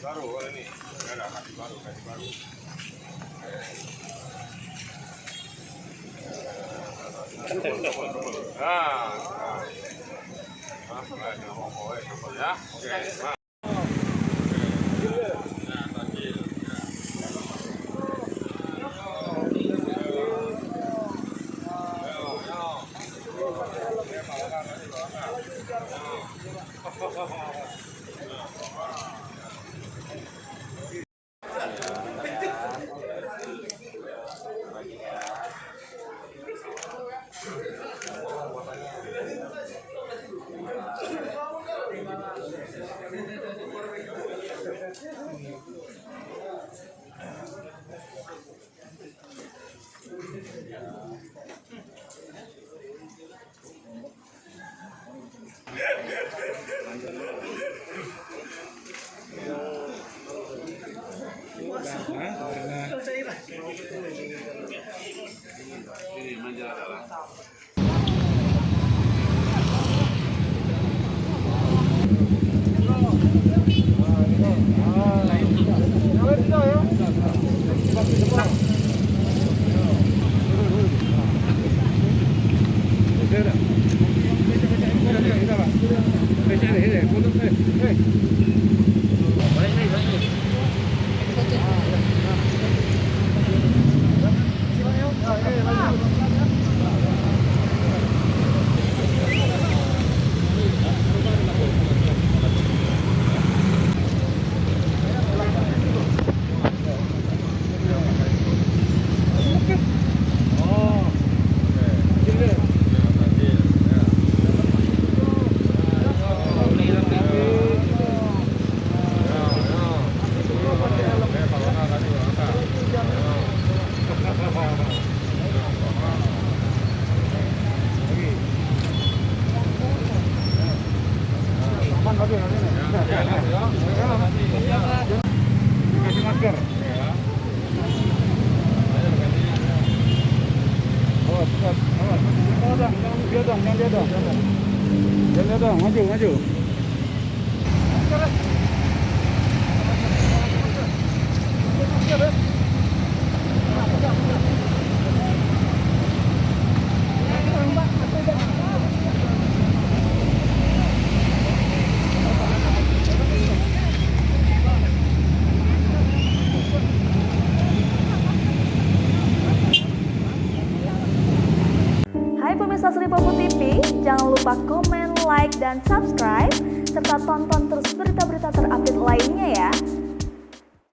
baru ini. Ada kaki baru. Ya. Oke. Ini manja adalah kasih masker. Awas, jangan dia dong, maju. Hai pemirsa Sri Popo TV, jangan lupa komen, like, dan subscribe, serta tonton terus berita-berita terupdate lainnya ya.